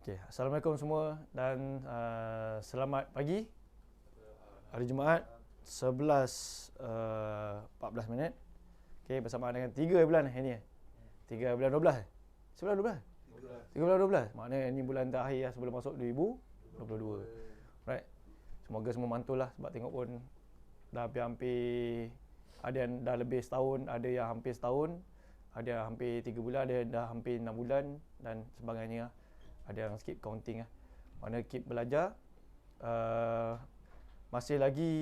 Okay, Assalamualaikum semua dan selamat pagi. Hari Jumaat 11.14 minit. Okay, bersama dengan 3 bulan ini. 3 bulan 12. 11 12. 3 bulan 12. Maknanya ini bulan terakhir lah sebelum masuk 2022. Right. Semoga semua mantul lah sebab tengok pun dah hampir-hampir, ada yang dah lebih setahun, ada yang hampir setahun, ada yang hampir 3 bulan, ada yang dah hampir 6 bulan dan sebagainya lah. Ada yang skip counting lah. Mana keep belajar. Masih lagi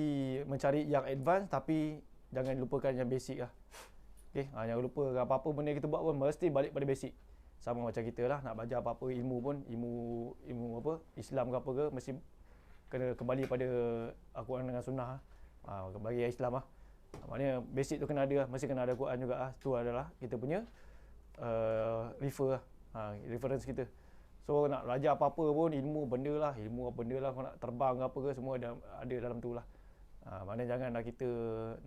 mencari yang advance tapi jangan lupakan yang basic lah. Okay, jangan lupa apa-apa benda kita buat pun mesti balik pada basic. Sama macam kita lah, nak belajar apa-apa ilmu pun, ilmu apa, Islam ke apa ke, mesti kena kembali pada Al-Quran dengan Sunnah lah. Bagi Islam lah. Maknanya basic tu kena ada lah, mesti kena ada Quran juga lah. Itu adalah kita punya refer lah, reference kita. So nak belajar apa-apa pun ilmu benda lah, kau nak terbang ke apa ke semua ada dalam tu lah. Maknanya janganlah kita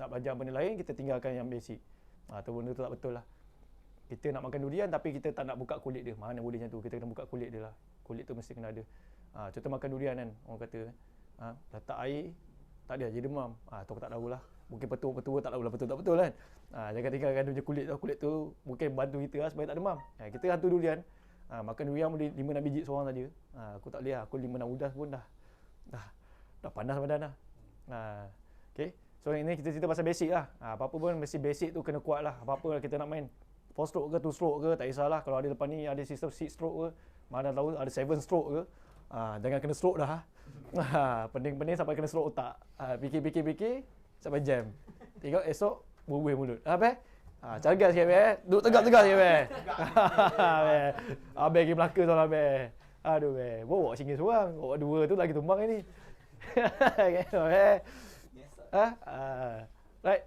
nak belajar benda lain, kita tinggalkan yang basic. Tu benda tu tak betul lah. Kita nak makan durian tapi kita tak nak buka kulit dia. Mana boleh macam tu, kita kena buka kulit dia lah. Kulit tu mesti kena ada. Contoh makan durian kan, orang kata letak air, tak ada je demam. Tu aku tak tahulah. Mungkin betul tak tahulah betul tak betul kan. Jangan tinggalkan dia kulit tu. Kulit tu mungkin bantu kita lah supaya tak demam. Kita hantu durian. Makan durian boleh 5-6 biji seorang saja. Aku tak boleh lah. Aku 5-6 udas pun dah panas badan dah. Okay. So ini kita cerita pasal basic lah. Apa-apa pun mesti basic tu kena kuat lah. Apa-apa kita nak main 4 stroke ke 2 stroke ke, tak kisahlah. Kalau ada lepas ni ada sistem 6 stroke ke, mana tahu ada 7 stroke ke. Jangan kena stroke dah. Pening-pening sampai kena stroke otak. Fikir sampai jam. Tengok esok bubuh mulut. Cargas sikit duduk tegak-tegak sikit Abang pergi Melaka tu lah Aduh bawa singgih seorang, bawa dua tu lagi tumbang ni. Right.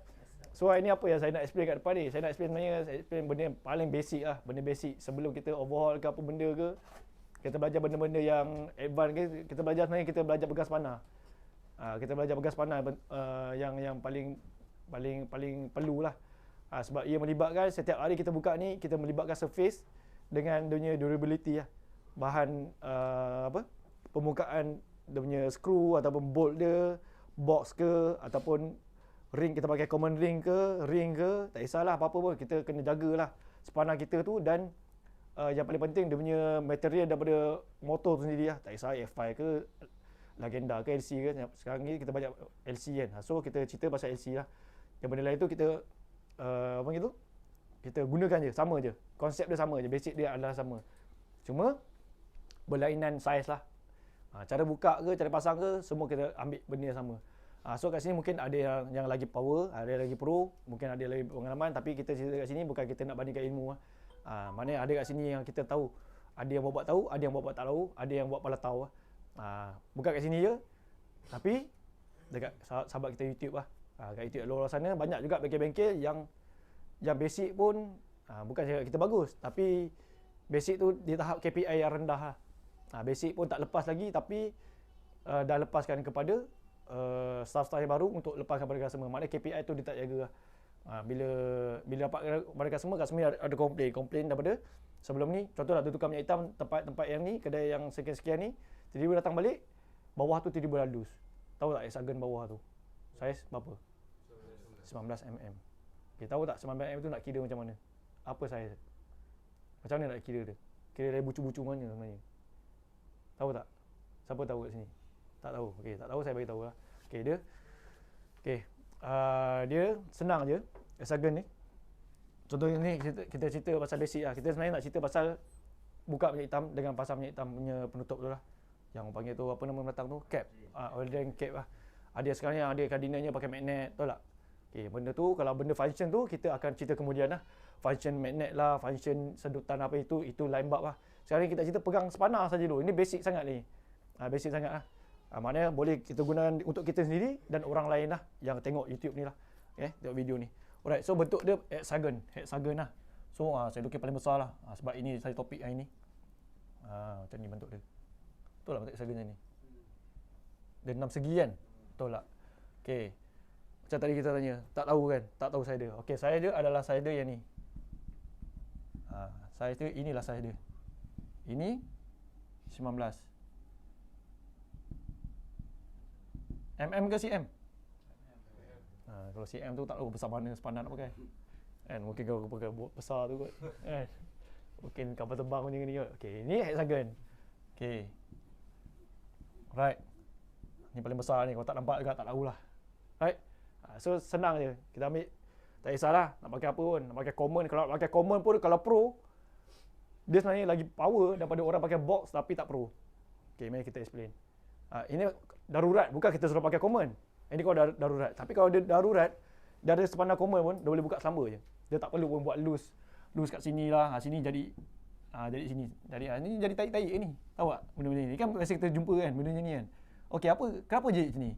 So ini apa yang saya nak explain kat depan ni? Saya nak explain sebenarnya, saya explain benda yang paling basic lah. Benda basic sebelum kita overhaul ke apa benda ke, kita belajar benda-benda yang advance ke, kita belajar sebenarnya kita belajar pegang panah. Kita belajar pegang panah yang paling perlu lah. Sebab ia melibatkan setiap hari kita buka ni, kita melibatkan surface dengan dia punya durability lah. Bahan permukaan dia punya screw ataupun bolt dia, box ke ataupun ring, kita pakai common ring ke, tak kisahlah apa-apa pun kita kena jagalah sepanah kita tu. Dan yang paling penting dia punya material daripada motor tu sendiri lah. Tak kisah F5 ke, Lagenda ke, LC ke. Sekarang ni kita banyak LC kan. So kita cerita pasal LC lah. Yang benda lain tu kita kita gunakan je, sama je. Konsep dia sama je, basic dia adalah sama. Cuma berlainan saiz lah. Cara buka ke, cara pasang ke, semua kita ambil benda yang sama. So kat sini mungkin ada yang lagi power, ada yang lagi pro, mungkin ada lagi pengalaman, tapi kita cerita kat sini bukan kita nak bandingkan ilmu lah. Maknanya ada kat sini yang kita tahu. Ada yang buat tahu, ada yang buat tak tahu, ada yang buat pala tahu lah. Bukan kat sini je, tapi dekat sahabat kita YouTube lah. Kat YouTube luar sana banyak juga bengkel-bengkel yang basic pun bukan cakap kita bagus, tapi basic tu di tahap KPI yang rendah lah. Basic pun tak lepas lagi, tapi dah lepaskan kepada staff-staff yang baru untuk lepaskan pada customer. Maknanya KPI tu dia tak jaga lah. Bila dapat pada customer ada komplain daripada sebelum ni. Contohlah tu tukar minyak hitam tempat yang ni, kedai yang sekian-sekian ni, tiba-tiba datang balik, bawah tu tiba-tiba halus. Tahu tak hexagon bawah tu saiz berapa? 19mm. Okay, tahu tak 19mm tu nak kira macam mana? Apa saiz? Macam mana nak kira dia? Kira dari bucu-bucu mana sebenarnya? Tahu tak? Siapa tahu kat sini? Tak tahu. Okey, tak tahu saya bagi tahu lah. Okey, dia senang je hexagon ni. Contohnya ni kita cerita pasal basic lah. Kita sebenarnya nak cerita pasal buka minyak hitam dengan pasang minyak hitam punya penutup tu lah. Yang orang panggil tu apa nama belakang tu? Cap. Oil drain cap lah. Ada sekarang yang ada kardinalnya pakai magnet, tahu tak? Okey, benda tu kalau benda function tu kita akan cerita kemudian lah. Function magnet lah, function sedutan apa itu lain bab lah. Sekarang ni kita cerita pegang sepanah saja dulu. Ini basic sangat ni. Basic sangat lah. Maknanya boleh kita gunakan untuk kita sendiri dan orang lain lah yang tengok YouTube ni lah. Okay, tengok video ni. Alright, so bentuk dia hexagon lah. So saya lukis paling besar lah. Sebab ini saya topik hari ni. Macam ni bentuk dia. Betul lah bentuk hexagon macam ni. Dia 6 segi kan? Betul tak? Okay. Macam tadi kita tanya, tak tahu kan? Tak tahu size dia. Okay, size dia adalah size dia yang ni. Size dia, inilah size dia. Ini 19. mm ke cm? Kalau cm tu tak tahu besar mana sepadan nak pakai. Kan mungkin kau pakai besar tu kot. Kan. Mungkin kapal terbang macam ni kot. Okey, ni hexagon. Okey. Alright. Ni paling besar ni, kalau tak nampak juga tak tahulah. Right? So senang je. Kita ambil, tak kisahlah nak pakai apa pun. Nak pakai common, kalau nak pakai common pun kalau pro, dia sebenarnya lagi power daripada orang pakai box tapi tak pro. Okay, mari kita explain. Ini darurat, bukan kita suruh pakai common. Ini kalau darurat. Tapi kalau dia darurat, dia ada sepadan common pun, dia boleh buka selamba je. Dia tak perlu pun buat loose kat sini lah. Sini jadi jadi sini. Jadi ni jadi tarik-tarik ni. Tahu tak benda-benda ni? Kan biasa kita jumpa kan benda ni kan. Okey, kenapa je sini?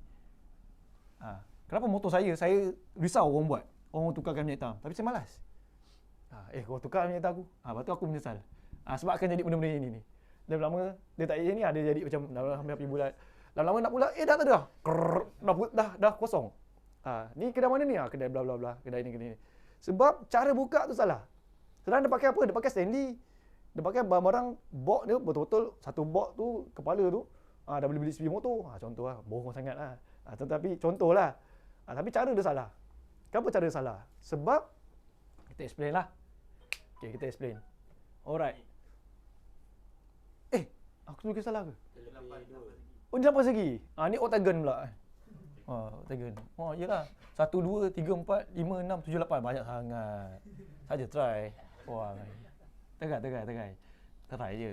Kenapa motor saya risau orang buat. Orang tukarkan minyak hitam. Tapi saya malas. Kau tukar minyak hitam aku. Lepas tu aku menyesal. Sebab akan jadi benda-benda ni. Dan lama dia tak ni ada jadi macam hampir bulat. Lama-lama nak pula, dah tak ada dah. Dah kosong. Ni kedai mana ni? Kedai bla bla bla. Kedai ni. Sebab cara buka tu salah. Sedang dia pakai apa? Dia pakai Stanley. Dia pakai barang-barang box dia betul-betul satu box tu kepala tu dah boleh beli spin motor. Contoh lah, bohong sangat lah. Tetapi contoh lah. Tapi cara dia salah. Kenapa cara dia salah? Sebab kita explain lah. Okay, kita explain. Alright. Aku tulis salah ke? Oh, ni 8 segi. Ni octagon pula. Octagon. Yelah. 1, 2, 3, 4, 5, 6, 7, 8. Banyak sangat. Saja try. Tegai. Try je.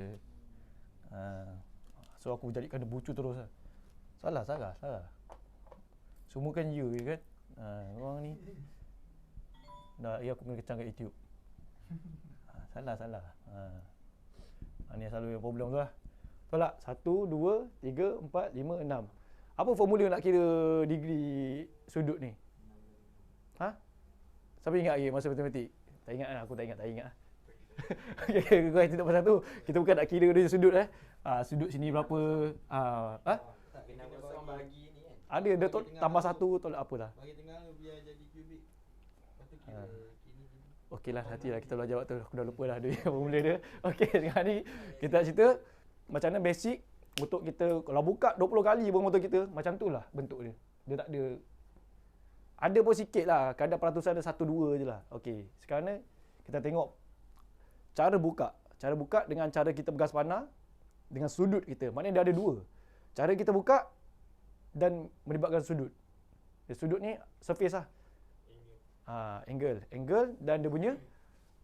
So aku jadikan dia bucu terus lah. Salah. Semua kan ya je kan. Orang ni aku kena kecang kat YouTube. Salah. Ni selalu yang problem tu lah. Betul tak? 1, 2, 3, 4, 5, 6. Apa formula nak kira degree sudut ni? Siapa ingat lagi masa matematik? Tak ingat lah, aku tak ingat lah. Okay, kau tidak pasal tu. Kita bukan nak kira dia sudut sudut sini berapa. Bagi ni kan. Ada dia tambah 1 tolak apa dah. Bagi tengah biar jadi kubik. Lepas tu kira kini. Okeylah, nantilah kita belajar waktu. Aku dah lupa dah dia formula dia. Okey, sekarang ni kita cerita macam mana basic untuk kita kalau buka 20 kali pun motor kita macam tu lah bentuk dia. Dia tak ada pun sikit lah, kadar peratusan ada 1-2 je lah. Okey, sekarang ni kita tengok cara buka dengan cara kita bergas panah dengan sudut kita. Maknanya dia ada 2. Cara kita buka dan melibatkan sudut. Sudut ni surface lah. Angle dan dia punya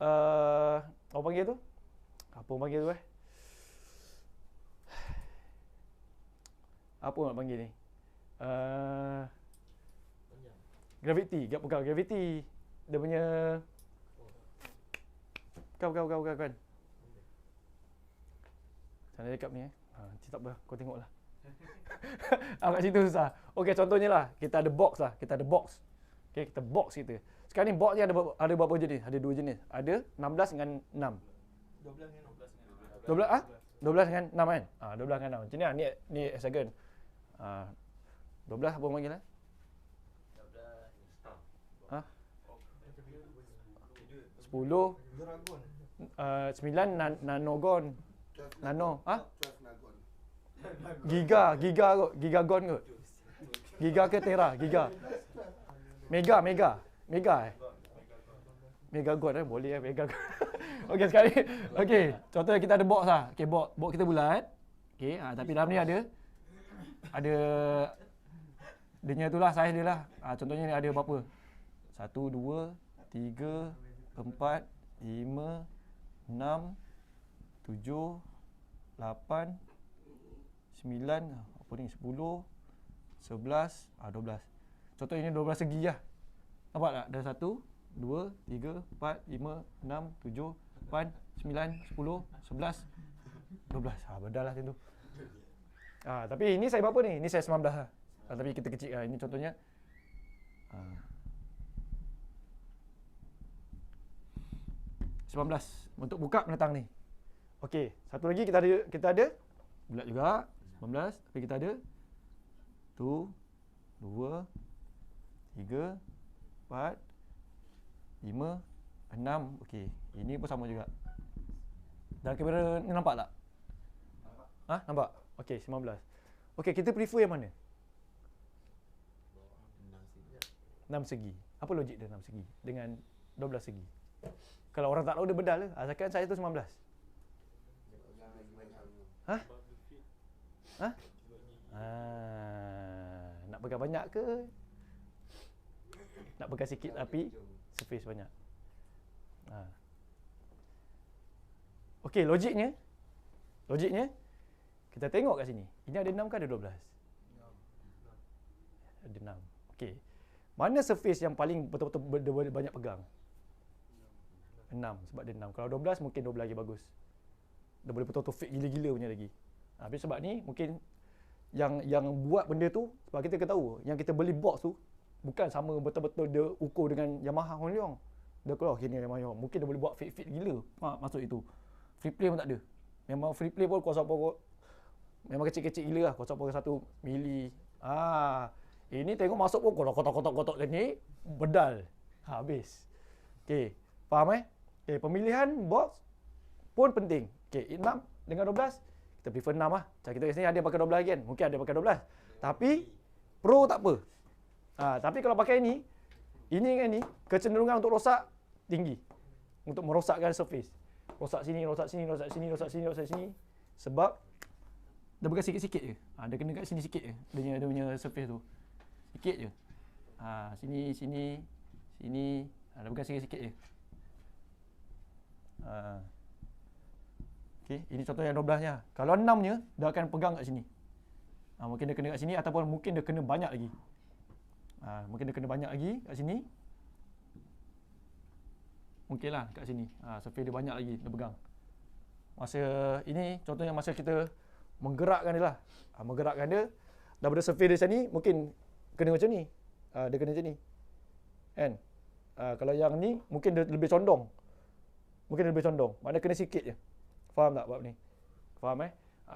apa panggil tu? Apa orang panggil tu Apa nak panggil ni? Gravity. Bukan gravity. Dia punya Bukan. Sana dekat ni nanti tak apa, kau tengoklah. Kat situ susah. Okey, contohnya lah, kita ada box. Okey, kita box kita. Sekarang ni box ni ada berapa jenis? Ada 2 jenis. Ada 16 dengan 6. 12 dengan 6 kan? 12 dengan 6. Macam ni ni hexagon. 12 apa panggil lah? 10 9 nanogon. Gigagon kot. Giga ke tera? Mega Megagon boleh Megagon. Okey, sekali. Okey, contohnya kita ada box lah. Okey, box kita bulat. Okey, tapi dalam ni ada dia tu lah, saiz dia lah. Contohnya ni ada berapa? 1, 2, 3, 4, 5, 6, 7, 8, 9, apa ni? 10, 11, 12. Contoh ini 12 segi lah. Nampak tak? Ada 1, 2, 3, 4, 5, 6, 7, 8, 9, 10, 11, 12. Benda lah macam tu. Tapi ini saya berapa ni? Ini saya 19 lah. Tapi kita kecil lah. Ini contohnya. 19 untuk buka menentang ni. Okey, satu lagi kita ada bulat juga 19, tapi kita ada 1, 2, 3, 4, 5, 6. Okey, ini pun sama juga. Dalam kamera ni nampak tak? Nampak? Okey, 19. Okey, kita prefer yang mana? 6 segi. Apa logik dia 6 segi dengan 12 segi? Kalau orang tak tahu dia bedal ke? Asalkan saya tu 19. Hah? Hah? Nak pegang banyak ke? Nak pegang sikit tapi surface banyak. Okey, logiknya kita tengok kat sini. Ini ada 6 ke ada 12? Ada 6. Okey. Mana surface yang paling betul-betul banyak pegang? 6 sebab dia 6. Kalau 12 mungkin 12 lagi bagus. Dia boleh betul-betul fit gila-gila punya lagi. Habis sebab ni mungkin yang buat benda tu sebab kita tahu yang kita beli box tu bukan sama betul-betul dia ukur dengan Yamaha Hong Leong. Dia keluar gini Yamaha. Mungkin dia boleh buat fit gila. Masuk itu. Free play pun tak ada. Memang free play pun kuasa pokok memang kecil-kecil gila lah. Kuasa pokok 1 mili. Ini tengok masuk pun kotak-kotak ni bedal. Habis. Okey, faham Okey, pemilihan box pun penting. Okey, 6 dengan 12 kita prefer 6 lah. Macam kita kat sini ada pakai 12 lagi kan. Mungkin ada pakai 12. Tapi pro tak apa. Tapi kalau pakai ini kan ni kecenderungan untuk rosak tinggi. Untuk merosakkan surface. Rosak sini. Sebab dia bukan sikit-sikit je. Dia kena kat sini sikit je. Dia punya surface tu. Sikit je. Sini. Dia bukan sikit-sikit je. Okey, ini contoh yang 12-nya. Kalau 6-nya, dia akan pegang kat sini. Mungkin dia kena kat sini ataupun mungkin dia kena banyak lagi. Mungkin dia kena banyak lagi kat sini. Mungkinlah kat sini. Surface dia banyak lagi dia pegang. Masa ini contohnya masa kita menggerakkan dia lah. Menggerakkan dia daripada surface dia sini mungkin kena macam ni. Dia kena macam ni. Kan? Kalau yang ni mungkin dia lebih condong. Maknanya kena sikit je. Faham tak bab ni? Faham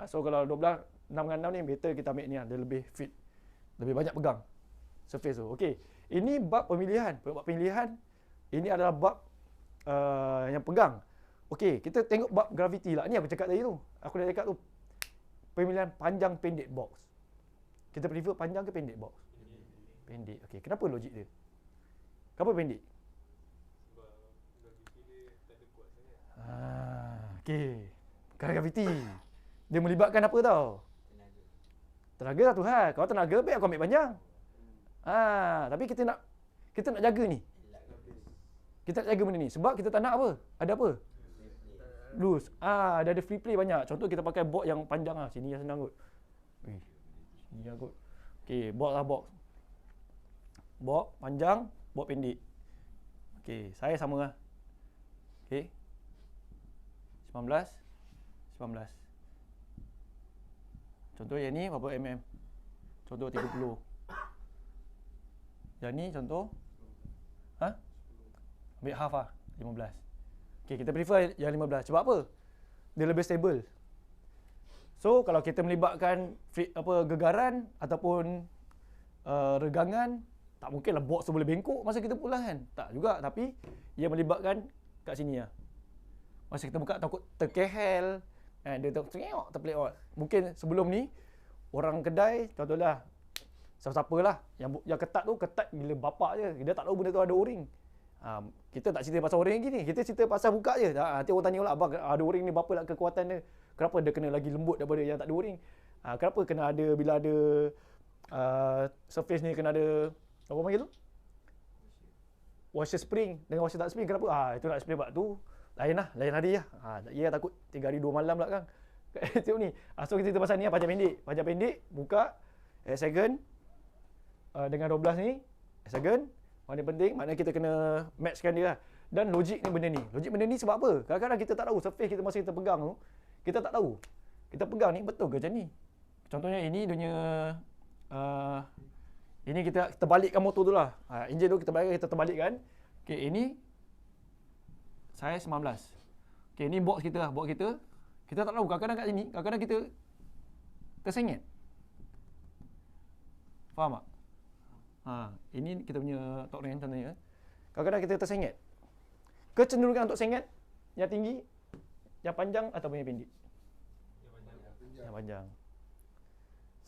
So kalau 12 6 dengan 6 ni better kita ambil ni lah. Dia lebih fit. Lebih banyak pegang surface tu. Okey. Ini bab pemilihan. Bab pemilihan ini adalah bab yang pegang. Okey, kita tengok bab gravity lah. Ni aku cakap tadi tu. Aku dah cakap tu. Pemilihan panjang pendek box. Kita prefer panjang ke pendek box? Pendek. Okey, kenapa logik dia? Kenapa pendek? Okey. Kerana graviti. Dia melibatkan apa tau? Tenaga satu hal. Kalau tenaga baik aku ambil panjang. Tapi kita nak jaga ni. Kita nak jaga benda ni sebab kita tak nak apa? Ada apa? Loose. Dia ada free play banyak. Contoh kita pakai box yang panjang lah. Sini yang senang kot. Sini yang kot. Okey, box lah box. Box panjang, box pendek. Okey, saya sama lah. Okey. 19. Contoh yang ni berapa mm? Contoh 30. Yang ni contoh ambil half lah, 15. Okey, kita prefer yang 15. Sebab apa? Dia lebih stable. So, kalau kita melibatkan gegaran ataupun regangan, tak mungkinlah box tu boleh bengkok masa kita pulang kan? Tak juga, tapi ia melibatkan kat sini lah. Masa kita buka takut terkehel, dia terpelek. Mungkin sebelum ni orang kedai contohlah siapa-siapa lah yang ketat tu ketat gila bapak je. Dia tak tahu benda tu ada o-ring. Kita tak cerita pasal o-ring lagi ni. Kita cerita pasal buka je. Nanti orang tanya pula, abang ada o-ring ni berapa lah kekuatan dia? Kenapa dia kena lagi lembut daripada yang tak ada o-ring? Kenapa kena ada bila ada surface ni kena ada apa panggil tu? Washer spring dengan washer tak spring. Kenapa? Itu nak spring bab tu lain hari lah. Ia takut 3 hari 2 malam lah kan. Tengok ni. So kita cerita pasal ni lah, panjang pendek. Buka hexagon dengan 12 ni hexagon. Mana penting, maknanya kita kena matchkan dia lah. Dan logik ni benda ni. Logik benda ni sebab apa? Kadang-kadang kita tak tahu surface kita masa kita pegang tu, kita tak tahu. Kita pegang ni betul ke macam ni? Contohnya ini dunia ini kita terbalikkan motor tu lah. Enjin tu kita terbalikkan. Okey, ini saya 19. Okey, ni box kita lah, box kita. Kita tak tahu kadang-kadang kat sini, kadang-kadang kita tersengit. Faham tak? Ini kita punya torque wrench contohnya. Kadang-kadang kita tersengit. Kecenderungan untuk sengit yang tinggi, yang panjang ataupun yang pendek? Yang panjang.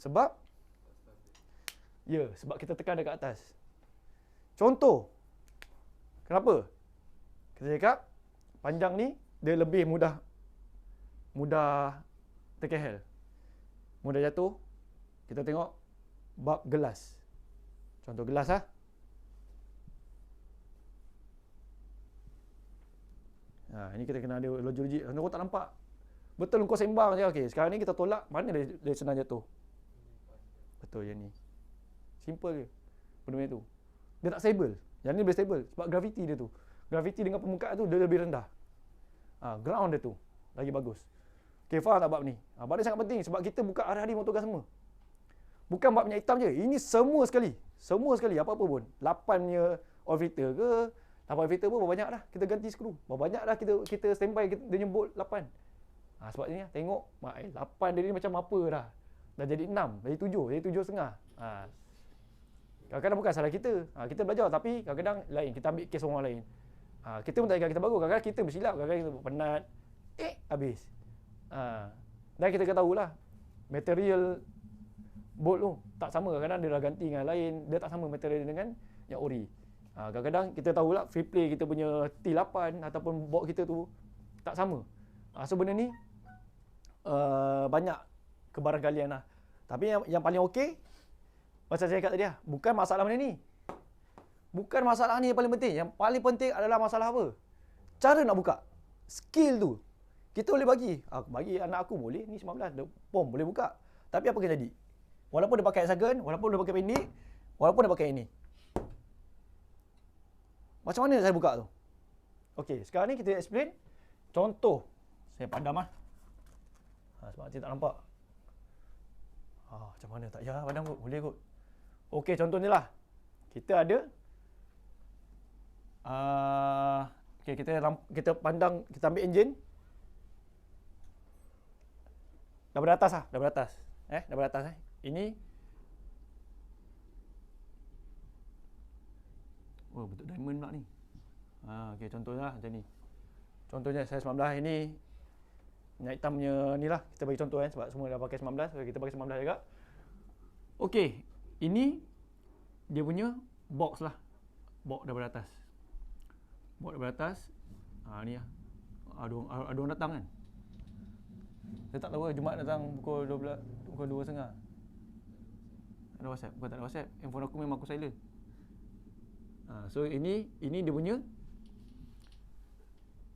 Sebab sebab kita tekan dekat atas. Contoh. Kenapa? Kita cakap panjang ni dia lebih mudah terkehel. Mudah jatuh. Kita tengok bab gelas. Contoh gelas lah. Ini kita kena ada logik. Kau tak nampak. Betul kau sembang je. Okey, sekarang ni kita tolak, mana dia senang jatuh? Betul yang ni. Simple je. Benda tu. Dia tak stable. Yang ni boleh stable sebab graviti dia tu. Graviti dengan permukaan tu dia lebih rendah. Ground dia tu lagi bagus. Okey, faham tak bab ni? Bab ni sangat penting sebab kita buka hari-hari motogar semua. Bukan bab minyak hitam je. Ini semua sekali. Semua sekali apa-apa pun. 8 punya oil filter ke, 8 oil filter pun berapa banyak dah kita ganti skru. Berapa banyak dah kita standby dia nyebut 8. Sebab ni tengok 8 dia ni macam apa dah. Dah jadi 6, jadi 7, jadi 7,5. Kadang-kadang bukan salah kita. Kita belajar tapi kadang-kadang lain. Kita ambil kes orang lain. Kita pun tak ingat kita bagus. Kadang-kadang kita bersilap, kadang-kadang kita penat. Habis. Dan kita kena tahulah material bolt tu tak sama. Kadang-kadang dia dah ganti dengan lain. Dia tak sama material dengan yang ori. Kadang-kadang kita tahulah free play kita punya T8 ataupun bolt kita tu tak sama. So benda ni banyak kebarangkalian lah. Tapi yang paling okey macam saya cakap tadi lah, bukan masalah benda ni. Bukan masalah ni yang paling penting. Yang paling penting adalah masalah apa? Cara nak buka. Skill tu. Kita boleh bagi. Bagi anak aku boleh. Ni 19. Pom boleh buka. Tapi apa kena jadi? Walaupun dia pakai hexagon, walaupun dia pakai pendek, walaupun dia pakai ini. Macam mana saya buka tu? Okey, sekarang ni kita explain. Contoh. Saya padam lah. Sebab saya tak nampak. Macam mana? Tak payah padam kot. Boleh kot. Okey, contohnya lah. Kita ada okey, kita pandang, kita ambil enjin. Daripada atas lah, daripada atas. Daripada atas Ini bentuk diamond pula ni. Okey, contohnya lah macam ni. Contohnya saya 19 ini minyak hitam punya ni lah. Kita bagi contoh sebab semua dah pakai 19. So kita pakai 19 juga. Okey, ini dia punya box lah. Box daripada atas. Box daripada atas. Ni lah. Ada orang datang kan. Saya tak tahu Jumaat datang pukul 12, pukul 2.30. Ada WhatsApp? Bukan tak ada WhatsApp. Handphone aku memang aku silent. So ini dia punya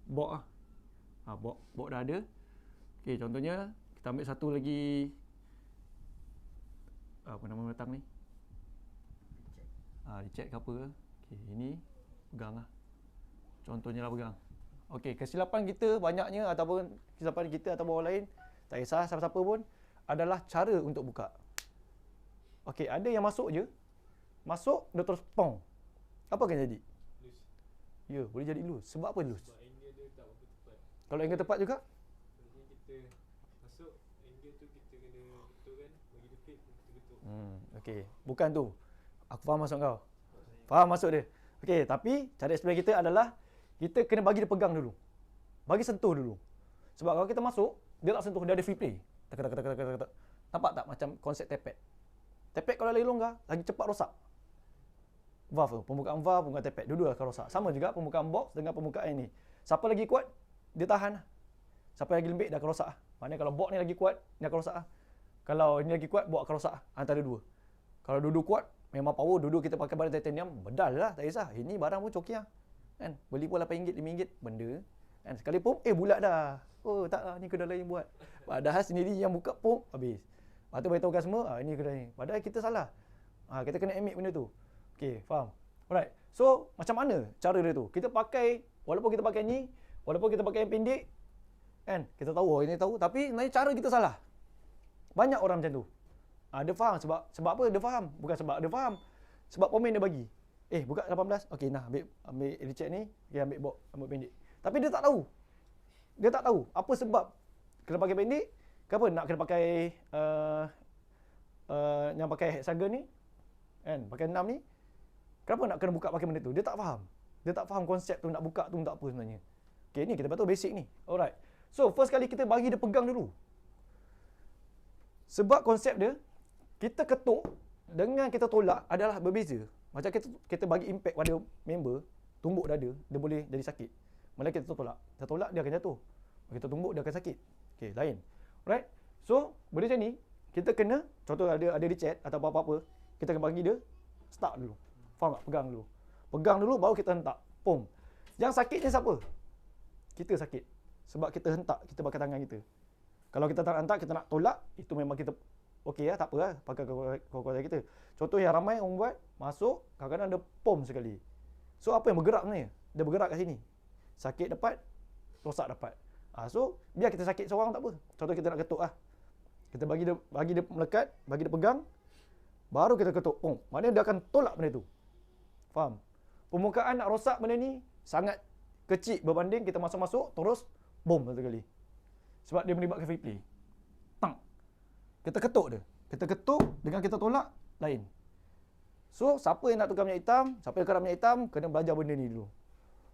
box lah. Box dah ada. Okey, contohnya kita ambil satu lagi. Apa nama datang ni? Dicek ke apa ke? Okey, ini pegang lah. Contohnya lah pegang. Okey, kesilapan kita banyaknya ataupun kesilapan kita ataupun orang lain, tak kisah siapa-siapa pun, adalah cara untuk buka. Okey, ada yang masuk je. Masuk, dia terus pong. Apa akan jadi? Loose. Ya, boleh jadi loose. Sebab apa loose? Sebab angle dia tak berapa tepat. Kalau angle tepat juga? Maksudnya kita masuk, angle tu kita kena betulkan, bagi dia fit, kita betul. Okey, bukan tu. Aku faham maksud kau. Faham maksud dia. Okey, tapi cara explain kita adalah kita kena bagi dia pegang dulu. Bagi sentuh dulu. Sebab kalau kita masuk, dia tak sentuh, dia ada free play. Tak. Nampak tak macam konsep tepet? Tepet kalau lagi longgar, lagi cepat rosak. Valve tu, pembukaan valve, pembukaan tepet, dua-dua akan rosak. Sama juga pembukaan box dengan pembukaan ini. Siapa lagi kuat, dia tahan. Siapa lagi lembik, dia akan rosak. Maknanya kalau box ni lagi kuat, dia akan rosak. Kalau ini lagi kuat, box akan rosak. Antara dua. Kalau dua-dua kuat, memang power, dua-dua kita pakai barang titanium, bedal lah, tak kisah. Ini barang pun coki lah. Kan? Beli pun RM8, RM5, benda. Kan? Sekali pump, bulat dah. Oh, tak lah, ni kedai lain buat. Padahal sendiri yang buka pump, habis. Lepas tu beritahukan semua, ini kedai ni. Padahal kita salah. Kita kena admit benda tu. Okey, faham? Alright. So, macam mana cara dia tu? Kita pakai, walaupun kita pakai ni, walaupun kita pakai yang pendek, kan? Kita tahu, ini tahu. Tapi, sebenarnya cara kita salah. Banyak orang macam tu. Dia faham sebab apa dia faham? Bukan sebab dia faham. Sebab komen dia bagi. Buka 18. Okey, nah, ambil recheck ni, ambil box, ambil pendek. Tapi dia tak tahu. Dia tak tahu apa sebab kena pakai pendek, kenapa nak kena pakai yang pakai hexagon ni, kan? Pakai 6 ni. Kenapa nak kena buka pakai benda tu? Dia tak faham. Dia tak faham konsep tu nak buka tu untuk apa sebenarnya. Okey, ni kita betul basic ni. Alright. So, first kali kita bagi dia pegang dulu. Sebab konsep dia, kita ketuk dengan kita tolak adalah berbeza. Macam kita bagi impact pada member, tumbuk dada, dia boleh jadi sakit. Malah kita tolak. Kita tolak, dia akan jatuh. Kita tumbuk, dia akan sakit. Okey, lain. Alright? So, benda macam ni, kita kena, contoh ada di chat atau apa-apa, kita kena bagi dia start dulu. Faham tak? Pegang dulu. Pegang dulu, baru kita hentak. Pom. Yang sakitnya siapa? Kita sakit. Sebab kita hentak, kita pakai tangan kita. Kalau kita tak hentak, kita nak tolak, itu memang kita okey lah, tak apa lah, pakai kekuatan kita. Contoh yang ramai orang buat, masuk, kadang-kadang ada pom sekali. So, apa yang bergerak sebenarnya? Dia bergerak kat sini. Sakit dapat, rosak dapat. So, biar kita sakit seorang tak apa. Contoh kita nak ketuk lah. Kita bagi dia melekat, bagi dia pegang, baru kita ketuk. Maknanya dia akan tolak benda tu. Faham? Permukaan nak rosak benda ni sangat kecil berbanding kita masuk-masuk, terus bom satu kali. Sebab dia melibatkan free play. Tang. Kita ketuk dia. Kita ketuk dengan kita tolak, lain. So, siapa yang nak tukar minyak hitam, siapa yang kerap minyak hitam, kena belajar benda ni dulu.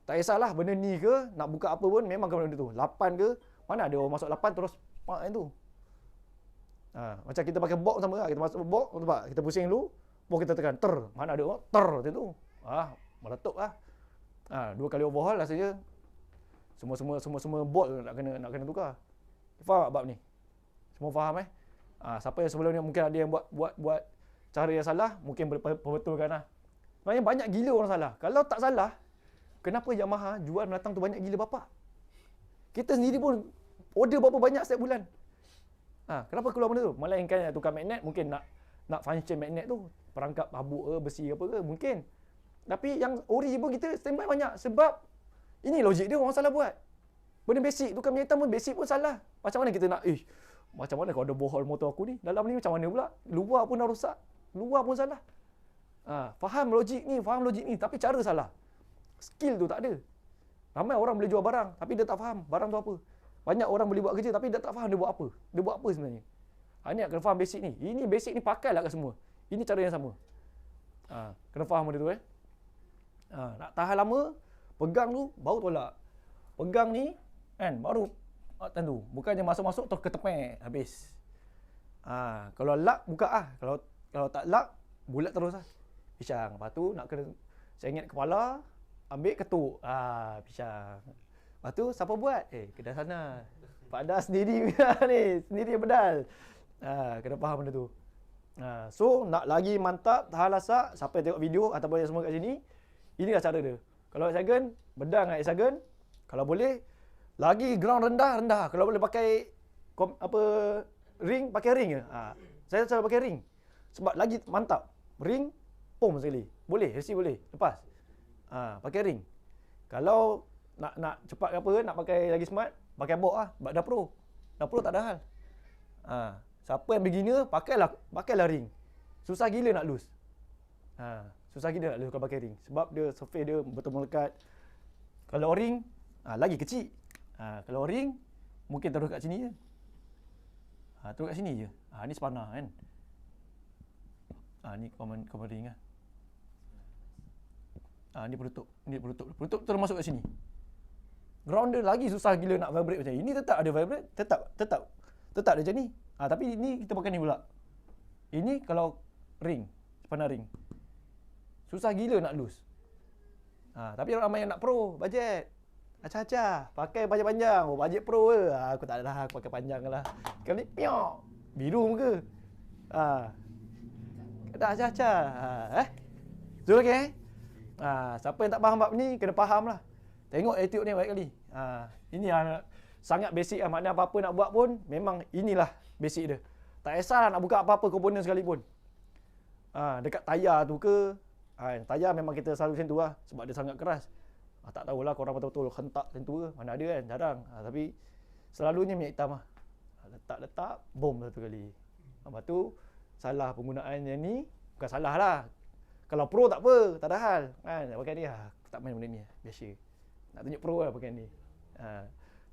Tak kisahlah benda ni ke, nak buka apa pun, memang kena benda tu. 8 ke, mana ada orang masuk 8 terus pak yang tu. Macam kita pakai box sama lah. Kita masuk box, nampak? Kita pusing dulu, box kita tekan, ter. Mana ada orang, ter macam tu. Meletup lah. 2 kali overhaul rasanya semua bolt nak kena tukar. Faham tak bab ni? Semua faham siapa yang sebelum ni mungkin ada yang buat cara yang salah, mungkin perbetulkan lah. Sebenarnya banyak gila orang salah. Kalau tak salah, kenapa Yamaha jual menatang tu banyak gila bapak? Kita sendiri pun order berapa banyak setiap bulan. Kenapa keluar benda tu? Melainkan nak tukar magnet, mungkin nak function magnet tu, perangkap habuk ke, besi apa ke, mungkin. Tapi yang ori pun kita standby banyak. Sebab ini logik dia orang salah buat. Benda basic, tukar minyak hitam pun basic pun salah. Macam mana kita nak, macam mana kalau ada bohol motor aku ni, dalam ni macam mana pula? Luar pun dah rosak, luar pun salah. Faham logik ni, tapi cara salah. Skill tu tak ada. Ramai orang boleh jual barang, tapi dia tak faham barang tu apa. Banyak orang boleh buat kerja, tapi dia tak faham dia buat apa. Dia buat apa sebenarnya. Ini nak kena faham basic ni. Ini basic ni pakailah kat semua. Ini cara yang sama. Kena faham benda tu nak tahan lama, pegang tu, baru tolak. Pegang ni, kan, baru tentu. Bukannya masuk-masuk terus ketepek, habis. Kalau lock, buka Kalau tak lock, bulat terus lah. Pisang. Lepas tu, nak kena sengit kepala, ambil ketuk. Pisang. Lepas tu, siapa buat? Kedai sana. Pak Das sendiri ni, sendiri pedal. Kena faham benda tu. So, nak lagi mantap, tahan lasak, siapa yang tengok video ataupun yang semua kat sini, inilah cara dia. Kalau hexagon, bedang dengan hexagon. Kalau boleh, lagi ground rendah. Kalau boleh pakai ring, pakai ring je. Saya cara pakai ring. Sebab lagi mantap. Ring, pom sekali. Boleh, resi boleh. Lepas. Pakai ring. Kalau nak cepat ke apa, nak pakai lagi smart, pakai box lah. Sebab dah pro. Dah pro tak ada hal. Siapa yang beginner, pakailah ring. Susah gila nak lose. Susah gila nak lose kalau pakai ring. Sebab dia surface dia betul melekat. Kalau ring, lagi kecil. Kalau ring, mungkin terus kat sini je. Terus kat sini je. Ni spanner kan. Ni common ring lah. Ni penutup. Penutup terus masuk kat sini. Ground dia lagi susah gila nak vibrate macam ni. Ini tetap ada vibrate. Tetap ada macam ni. Tapi ini kita pakai ni pula. Ini kalau ring. Spanner ring. Susah gila nak lose. Tapi ramai yang nak pro, bajet. Acah-acah, pakai panjang-panjang. Bajet pro ke? Aku tak ada, aku pakai panjang lah. Kali piok, biru muka. Dah acah-acah. So okey. Siapa yang tak faham bab ni, kena faham lah. Tengok attitude ni baik kali. Ini sangat basic lah. Maknanya apa-apa nak buat pun, memang inilah basic dia. Tak kisah nak buka apa-apa komponen sekalipun. Dekat tayar tu ke, tayar memang kita selalu macam tu lah. Sebab dia sangat keras. Tak tahulah korang betul-betul hentak macam tu ke. Mana ada kan, jarang. Tapi selalunya minyak hitam lah. Letak, bom satu kali. Lepas tu, salah penggunaan yang ni, bukan salah lah. Kalau pro tak apa, tak ada hal. Pakai ni, aku tak main benda ni, biasa. Nak tunjuk pro lah pakai ni.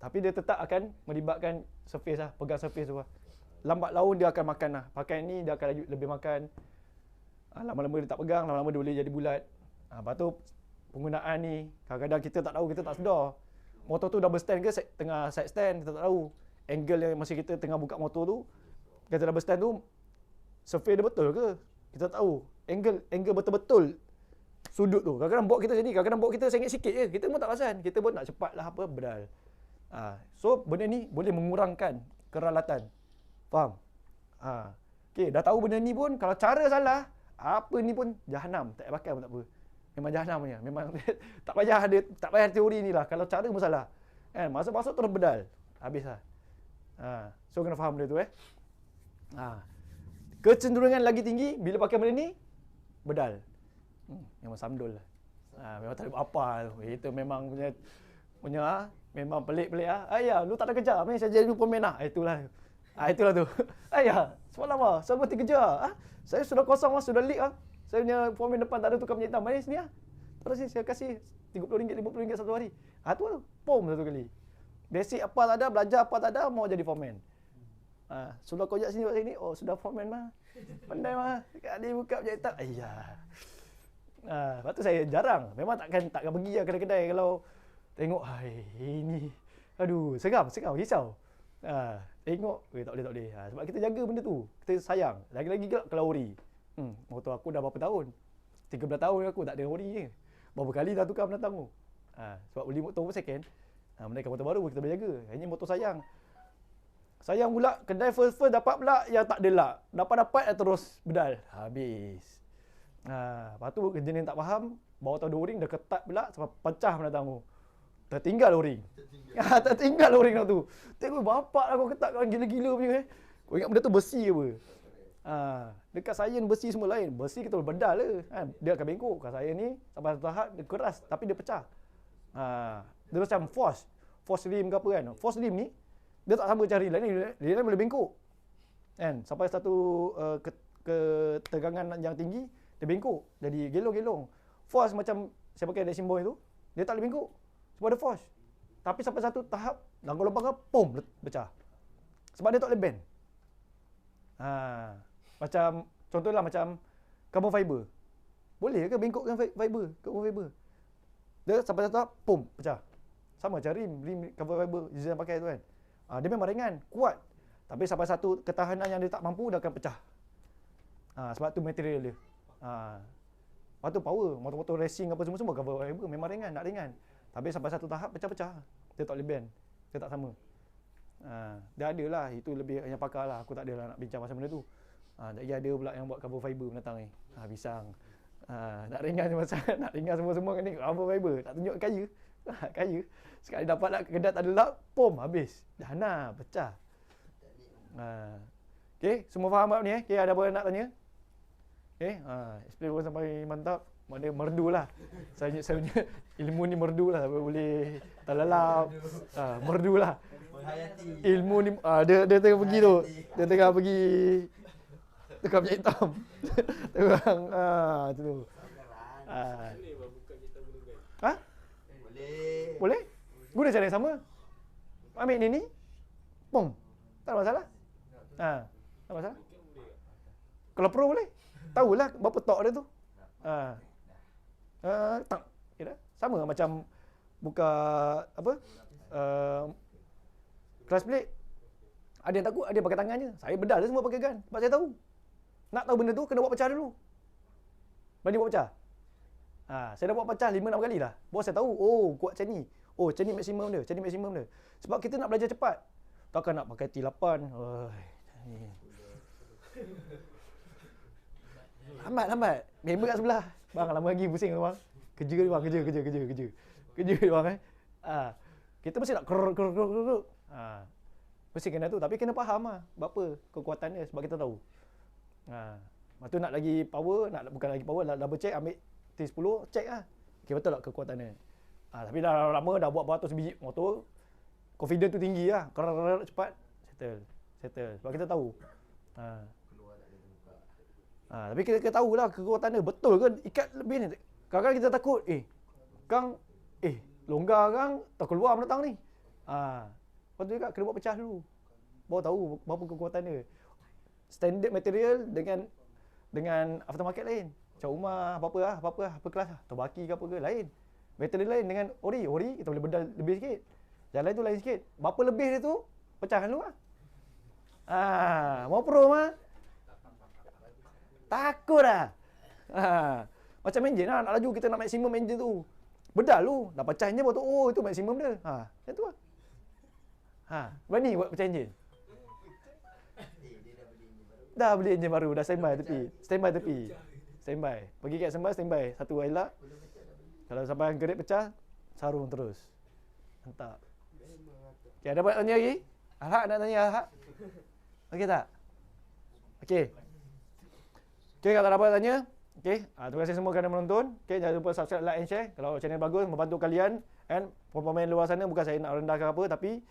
Tapi dia tetap akan melibatkan surface lah, pegang surface tu lah. Lambat laun dia akan makan lah. Pakai ni dia akan lebih makan. Lama-lama dia tak pegang, lama-lama dia boleh jadi bulat. Lepas tu penggunaan ni, kadang-kadang kita tak tahu, kita tak sedar. Motor tu double stand ke tengah side stand, kita tak tahu. Angle yang masa kita tengah buka motor tu, Kata double stand tu survey dia betul ke? Kita tahu angle betul-betul sudut tu. Kadang-kadang board kita jadi, kadang-kadang board kita sengit sikit je. Kita pun tak perasan. Kita pun nak cepat lah apa bedal. So benda ni boleh mengurangkan keralatan. Faham? Okay, dah tahu benda ni pun kalau cara salah, apa ni pun jahanam. Tak payah pakai pun tak apa. Memang jahanam punya. Memang tak payah teori ni lah. Kalau cara pun salah. Kan? Masuk-masuk terus bedal. Habislah. So kena faham benda tu Kecenderungan lagi tinggi bila pakai benda ni bedal. Memang samdol lah. Memang tak ada apa tu. Itu memang punya memang pelik-pelik Ayah, lu tak ada kerja. Main saya jadi pemain itulah. Itulah tu. Ayah, semalam saya berhenti kerja. Saya sudah kosong sudah leak Saya punya pemain depan tak ada tukar minyak hitam. Mari sini Terus ni saya kasih RM30, RM50 satu hari. Tu pom satu kali. Basic apa tak ada, belajar apa tak ada, mau jadi foreman. Sudah kojak sini buat sini, sudah foreman mah. Pandai mah. Dia buka minyak hitam. Ayah. Lepas tu saya jarang. Memang takkan pergi kedai-kedai kalau tengok ini. Aduh, seram, risau. Tengok, tak boleh. Sebab kita jaga benda tu. Kita sayang. Lagi-lagi kalau ori. Motor aku dah berapa tahun? 13 tahun aku tak ada ori je. Berapa kali dah tukar penatang tu. Sebab beli motor pun second. Menaikkan motor baru kita boleh jaga. Ini motor sayang. Sayang pula, kedai first dapat pula yang tak ada lak. Dapat terus bedal. Habis. Lepas tu jenis tak faham, bawa tahu o-ring dah ketat pula sampai pecah penatang tu. Tertinggal o-ring. Tertinggal o-ring tu. Tengok bapak aku ketat kan gila-gila punya Kau ingat benda tu besi apa? Dekat saya besi semua lain. Besi kita boleh bedal ke kan? Dia akan bengkok. Kat saya ni sampai satu tahap dia keras tapi dia pecah. Dia macam force rim ke apa kan. Force rim ni dia tak sama macam rim lain ni. Rim lain boleh bengkok. Kan? Sampai satu ketegangan yang tinggi dia bengkok. Jadi gelong-gelong. Force macam saya pakai racing boy tu, dia tak boleh bengkok. Sebab ada force. Tapi sampai satu tahap langkah lubang pom pecah. Sebab dia tak boleh bend. Macam contohlah macam carbon fiber. Boleh ke bengkok dengan fiber, carbon fiber? Dia sampai satu tahap pom pecah. Sama macam rim carbon fiber Zizan pakai tu kan. Dia memang ringan, kuat. Tapi sampai satu ketahanan yang dia tak mampu dia akan pecah. Sebab tu material dia. Lepas tu power, motor-motor racing apa semua carbon fiber memang ringan, nak ringan. Tapi sampai satu tahap pecah-pecah. Dia tak boleh bend. Dia tak sama. Dia ada lah, itu lebih yang pakar lah. Aku tak ada lah nak bincang pasal benda tu. Jadi ada pula yang buat carbon fiber menatang ni. Pisang. Nak ringan semua nak ringan semua kan ni carbon fiber. Tak tunjuk kaya. Kaya. Sekali dapat lah kedai tak ada lap, pom habis. Dah pecah. Okey, semua faham ni Okey, ada apa nak tanya? Okey, explain pun sampai mantap. Mana merdu lah. Saya punya ilmu ni merdu lah. Boleh terlelap. Merdu lah. Ilmu ni dia tengah pergi tu. Dia tengah pergi tukar minyak hitam. Terang tu. Boleh buka kita guna Boleh. Guna cara yang sama. Ambil ni. Pom. Tak ada masalah. Tak ada masalah. Kalau pro boleh. Tahulah berapa torque dia tu. Tak. Kira sama macam buka apa? Clutch plate. Ada yang takut, ada yang pakai tangan je. Saya bedal je semua pakai gun. Sebab saya tahu. Nak tahu benda tu kena buat pecah dulu. Berani buat pecah. Saya dah buat pecah 5-6 kali lah. Baru saya tahu, kuat macam ni. Macam ni maksimum dia, macam ni maksimum dia. Sebab kita nak belajar cepat. Takkan nak pakai T8. Lambat. Member kat sebelah. Bang, lama lagi pusing tu bang. Kerja dia bang, kerja. Kerja dia bang Kita mesti nak keruk. Mesti kena tu. Tapi kena faham lah. Berapa kekuatan dia. Sebab kita tahu. Lepas tu nak lagi power. Bukan lagi power. Double check. Ambil T10. Check lah. Okay, betul tak kekuatan dia. Tapi dah lama. Dah buat beratus biji motor. Confidence tu tinggi lah. Cepat. Settle. Sebab kita tahu. Tapi kita tahulah kekuatan dia. Betul ke ikat lebih ni. Kadang-kadang kita takut. Kang. Longgar kang. Tak keluar menatang ni. Lepas tu juga kena buat pecah dulu. Baru tahu berapa kekuatan dia. Standard material dengan aftermarket lain. Macam rumah apa kelas lah. Tobaki ke apa ke lain. Material lain dengan ori kita boleh bedal lebih sikit. Yang lain tu lain sikit. Berapa lebih dia tu pecahkan dulu lah. Mau pro mah? Takut dah. Macam enjin lah, nak laju kita nak maksimum enjin tu. Bedal lu, dah pecah enjin baru tu, oh itu maksimum dia. Macam tu lah. Berani buat pecah enjin? Dah beli enjin baru, dah standby tepi. Standby. Pergi kat standby. Satu elak. Kalau sampai gerik pecah, sarung terus. Mantap. Okay, ada nak tanya lagi? Alhak nak tanya Alhak? Okey tak? Okey. Okey, kalau ada apa tanya? Okey, terima kasih semua kerana menonton. Okey, jangan lupa subscribe, like and share. Kalau channel bagus, membantu kalian. And pemain luar sana, bukan saya nak rendahkan apa, tapi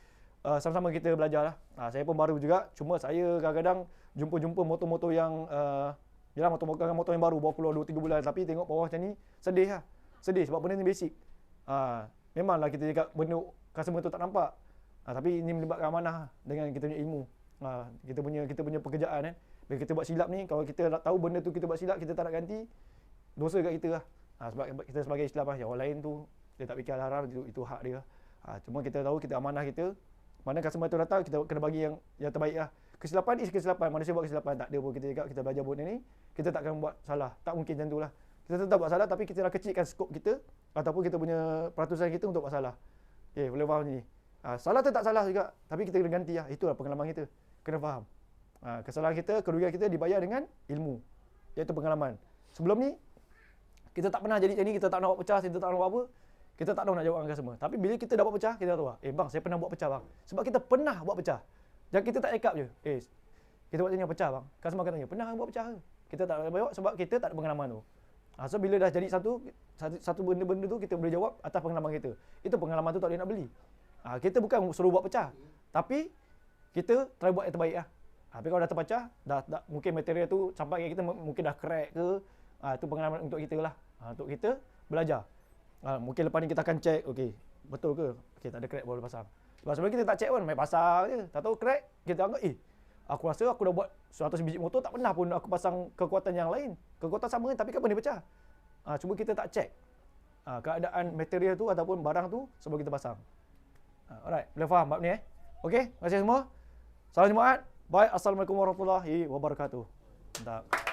sama-sama kita belajar lah. Saya pun baru juga. Cuma saya kadang-kadang jumpa motor-motor yang yalah motor yang baru, baru keluar 2-3 bulan. Tapi tengok bawah macam ni, sedih lah. Sedih sebab benda ni basic. Memanglah kita cakap benda customer tu tak nampak. Tapi ini melibatkan amanah dengan kita punya ilmu. Kita punya pekerjaan. Bila kita buat silap ni, kalau kita tahu benda tu kita buat silap, kita tak nak ganti, dosa kat kita lah. Sebab kita sebagai Islam lah, yang orang lain tu dia tak fikir haram, itu hak dia. Cuma kita tahu kita amanah kita. Mana customer tu datang, kita kena bagi yang terbaik lah. Kesilapan is kesilapan. Manusia buat kesilapan, tak ada pun kita cakap kita belajar benda ni, kita tak akan buat salah. Tak mungkin macam tu lah. Kita tetap buat salah, tapi kita dah kecilkan skop kita ataupun kita punya peratusan kita untuk buat salah. Okay, boleh faham ni? Salah tu tak salah juga, tapi kita kena ganti lah. Itulah pengalaman kita. Kena faham. Kesalahan kita, kerugian kita dibayar dengan ilmu, iaitu pengalaman. Sebelum ni, kita tak pernah jadi macam ni, kita tak nak buat pecah, kita tak nak buat apa, kita tak tahu nak jawab dengan customer. Tapi bila kita dapat pecah, kita tahu, bang, saya pernah buat pecah bang. Sebab kita pernah buat pecah. Jangan kita tak cakap je, kita buat macam pecah bang. Customer akan tanya, pernah buat pecah ke? Kita tak nak jawab sebab kita tak ada pengalaman tu. So bila dah jadi satu benda-benda tu, kita boleh jawab atas pengalaman kita. Itu pengalaman tu tak boleh nak beli. Kita bukan suruh buat pecah, tapi kita try buat yang terbaik lah. Tapi kalau dah terpecah, dah mungkin material tu sampai kat kita mungkin dah crack ke, itu pengalaman untuk kita lah. Untuk kita belajar. Mungkin lepas ni kita akan check, okey, betul ke? Okey, tak ada crack, boleh pasang. Sebab sebenarnya kita tak check pun, main pasang je. Tak tahu crack, kita anggap, aku rasa aku dah buat 100 biji motor, tak pernah pun aku pasang kekuatan yang lain. Kekuatan sama, tapi kenapa dia pecah? Cuma kita tak check keadaan material tu ataupun barang tu sebelum kita pasang. Alright, boleh faham bab ni Okey, terima kasih semua. Salam Jumaat. Bye. Assalamualaikum warahmatullahi wabarakatuh. Mantap.